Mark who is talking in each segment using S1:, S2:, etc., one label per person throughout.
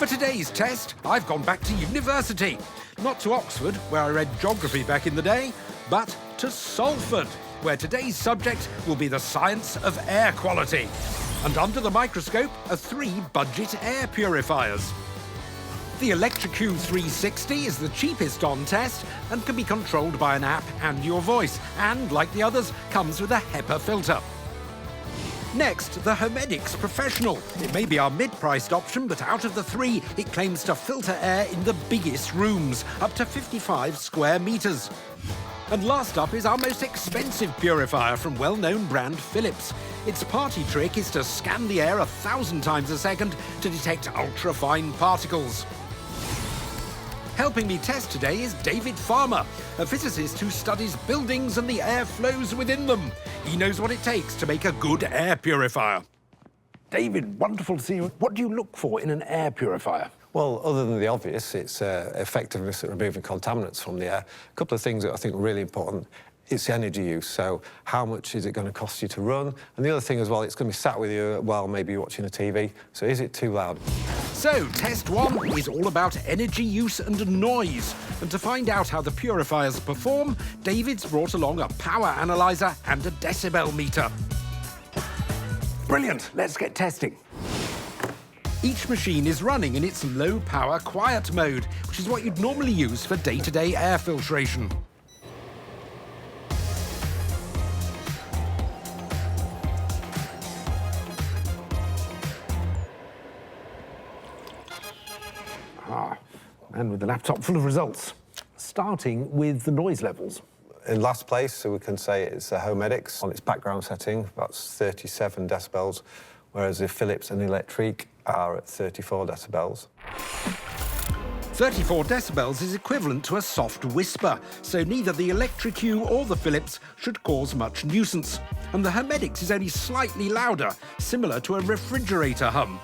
S1: For today's test, I've gone back to university. Not to Oxford, where I read geography back in the day, but to Salford, where today's subject will be the science of air quality. And under the microscope are 3 budget air purifiers. The electriQ 360 is the cheapest on test and can be controlled by an app and your voice, and like the others, comes with a HEPA filter. Next, the HoMedics Professional. It may be our mid-priced option, but out of the 3, it claims to filter air in the biggest rooms, up to 55 square metres. And last up is our most expensive purifier from well-known brand Philips. Its party trick is to scan the air 1,000 times a second to detect ultra-fine particles. Helping me test today is David Farmer, a physicist who studies buildings and the air flows within them. He knows what it takes to make a good air purifier. David, wonderful to see you. What do you look for in an air purifier?
S2: Well, other than the obvious, it's effectiveness at removing contaminants from the air. A couple of things that I think are really important. It's the energy use, so how much is it going to cost you to run? And the other thing as well, it's going to be sat with you while maybe you're watching a TV, so is it too loud?
S1: So, test 1 is all about energy use and noise. And to find out how the purifiers perform, David's brought along a power analyzer and a decibel meter. Brilliant, let's get testing. Each machine is running in its low-power quiet mode, which is what you'd normally use for day-to-day air filtration. And with the laptop full of results, starting with the noise levels.
S2: In last place, so we can say it's a HoMedics. On its background setting, that's 37 decibels, whereas the Philips and the electriQ are at 34 decibels.
S1: 34 decibels is equivalent to a soft whisper, so neither the electriQ or the Philips should cause much nuisance. And the HoMedics is only slightly louder, similar to a refrigerator hum.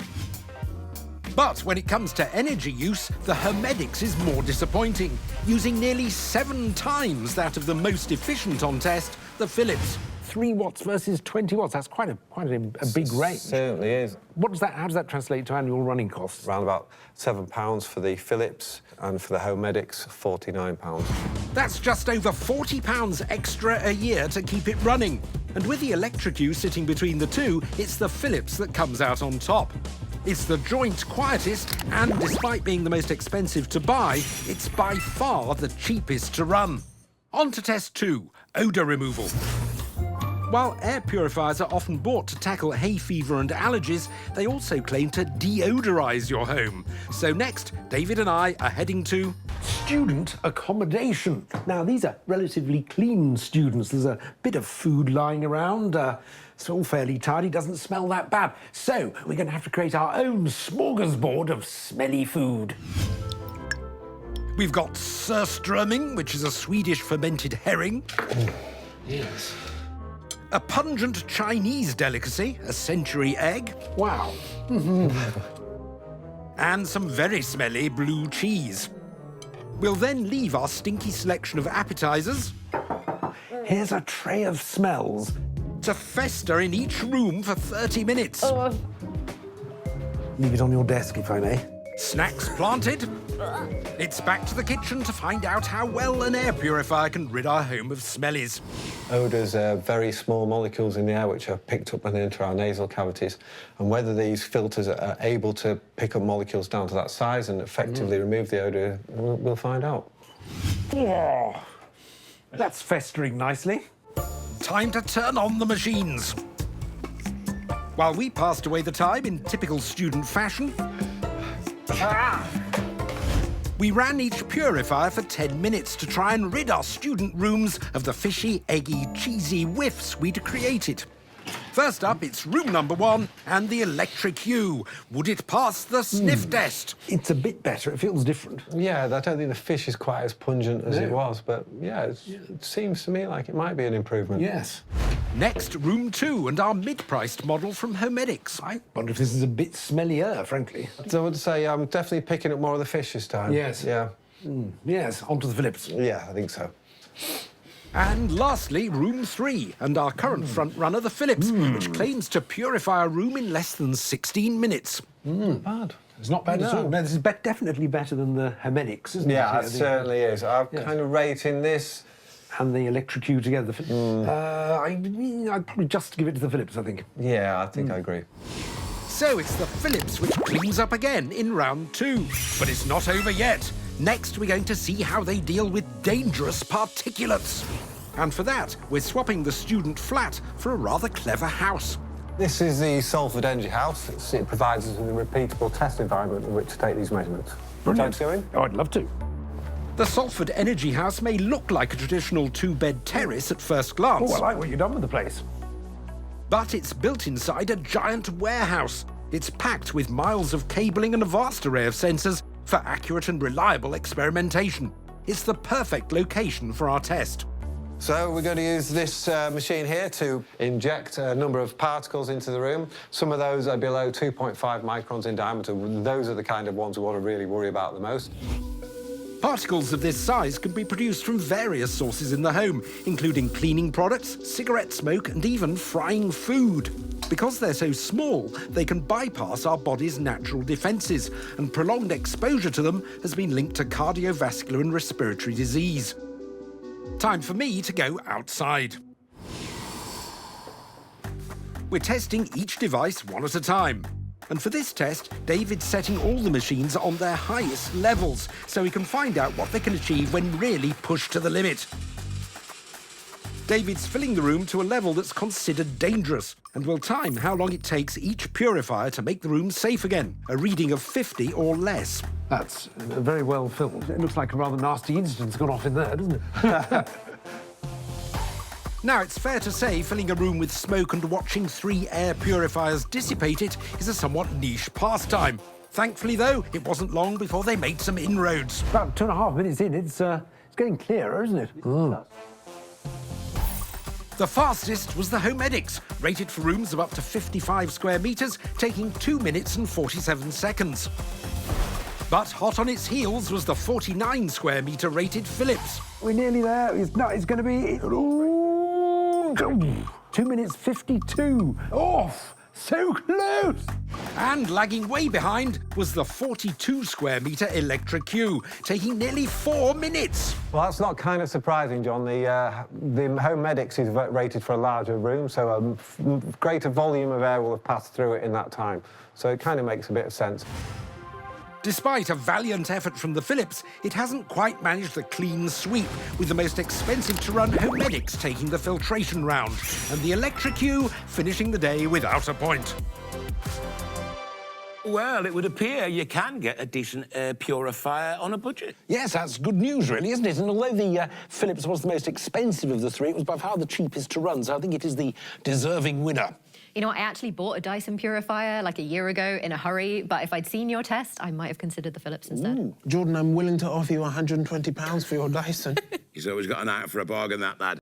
S1: But when it comes to energy use, the HoMedics is more disappointing, using nearly 7 times that of the most efficient on test, the Philips. 3 watts versus 20 watts, that's quite a big range.
S2: Certainly is.
S1: How does that translate to annual running costs?
S2: Around about £7 for the Philips, and for the HoMedics, £49.
S1: That's just over £40 extra a year to keep it running. And with the electriQ sitting between the 2, it's the Philips that comes out on top. It's the joint quietest, and despite being the most expensive to buy, it's by far the cheapest to run. On to test 2, odour removal. While air purifiers are often bought to tackle hay fever and allergies, they also claim to deodorise your home. So next, David and I are heading to student accommodation. Now, these are relatively clean students. There's a bit of food lying around. It's all fairly tidy, doesn't smell that bad. So we're going to have to create our own smorgasbord of smelly food. We've got surströmming, which is a Swedish fermented herring.
S2: Oh, yes.
S1: A pungent Chinese delicacy, a century egg.
S2: Wow.
S1: And some very smelly blue cheese. We'll then leave our stinky selection of appetizers. Here's a tray of smells to fester in each room for 30 minutes. Leave it on your desk, if I may. Snacks planted. It's back to the kitchen to find out how well an air purifier can rid our home of smellies.
S2: Odours are very small molecules in the air which are picked up when they enter our nasal cavities, and whether these filters are able to pick up molecules down to that size and effectively remove the odour, we'll find out.
S1: Oh, that's festering nicely. Time to turn on the machines. While we passed away the time in typical student fashion, we ran each purifier for 10 minutes to try and rid our student rooms of the fishy, eggy, cheesy whiffs we'd created. First up, it's room number 1 and the electriQ. Would it pass the sniff test? It's a bit better. It feels different.
S2: Yeah, I don't think the fish is quite as pungent as it was, but yeah, it seems to me like it might be an improvement.
S1: Yes. Next, room 2 and our mid-priced model from HoMedics. I wonder if this is a bit smellier, frankly.
S2: So I would say I'm definitely picking up more of the fish this time.
S1: Yes.
S2: Yeah.
S1: Yes, onto the Philips.
S2: Yeah, I think so.
S1: And lastly, room 3 and our current front-runner, the Philips, which claims to purify a room in less than 16 minutes.
S2: Not bad.
S3: It's not bad at all. No, this is definitely better than the HoMedics, isn't it?
S2: Yeah, it certainly is. I'm kind of rating this.
S3: And the electriQ together. I'd probably just give it to the Philips, I think.
S2: Yeah, I think I agree.
S1: So it's the Philips which cleans up again in round 2. But it's not over yet. Next, we're going to see how they deal with dangerous particulates. And for that, we're swapping the student flat for a rather clever house.
S2: This is the Salford Energy House. It provides us with a repeatable test environment in which to take these measurements.
S3: Brilliant.
S2: Would you like to go in?
S3: Oh, I'd love to.
S1: The Salford Energy House may look like a traditional 2-bed terrace at first glance.
S3: Oh, I like what you've done with the place.
S1: But it's built inside a giant warehouse. It's packed with miles of cabling and a vast array of sensors for accurate and reliable experimentation. It's the perfect location for our test.
S2: So we're going to use this machine here to inject a number of particles into the room. Some of those are below 2.5 microns in diameter. Those are the kind of ones we want to really worry about the most.
S1: Particles of this size can be produced from various sources in the home, including cleaning products, cigarette smoke, and even frying food. Because they're so small, they can bypass our body's natural defences, and prolonged exposure to them has been linked to cardiovascular and respiratory disease. Time for me to go outside. We're testing each device one at a time. And for this test, David's setting all the machines on their highest levels so he can find out what they can achieve when really pushed to the limit. David's filling the room to a level that's considered dangerous and will time how long it takes each purifier to make the room safe again, a reading of 50 or less.
S3: That's very well filled. It looks like a rather nasty incident's gone off in there, doesn't it?
S1: Now, it's fair to say filling a room with smoke and watching 3 air purifiers dissipate it is a somewhat niche pastime. Thankfully, though, it wasn't long before they made some inroads.
S3: About 2.5 minutes in, it's getting clearer, isn't it?
S1: The fastest was the HoMedics, rated for rooms of up to 55 square metres, taking 2 minutes and 47 seconds. But hot on its heels was the 49 square metre rated Philips.
S3: We're nearly there. It's going to be... Ooh, 2 minutes 52. Off! So close!
S1: And lagging way behind was the 42 square metre electriQ, taking nearly 4 minutes.
S2: Well, that's not kind of surprising, John. The HoMedics is rated for a larger room, so a greater volume of air will have passed through it in that time. So it kind of makes a bit of sense.
S1: Despite a valiant effort from the Philips, it hasn't quite managed the clean sweep, with the most expensive-to-run HoMedics taking the filtration round, and the electriQ finishing the day without a point.
S4: Well, it would appear you can get a decent air purifier on a budget.
S5: Yes, that's good news, really, isn't it? And although the Philips was the most expensive of the 3, it was by far the cheapest to run, so I think it is the deserving winner.
S6: You know, I actually bought a Dyson purifier like a year ago in a hurry, but if I'd seen your test, I might have considered the Philips instead.
S5: Ooh. Jordan, I'm willing to offer you £120 for your Dyson.
S4: He's always got an eye out for a bargain, that lad.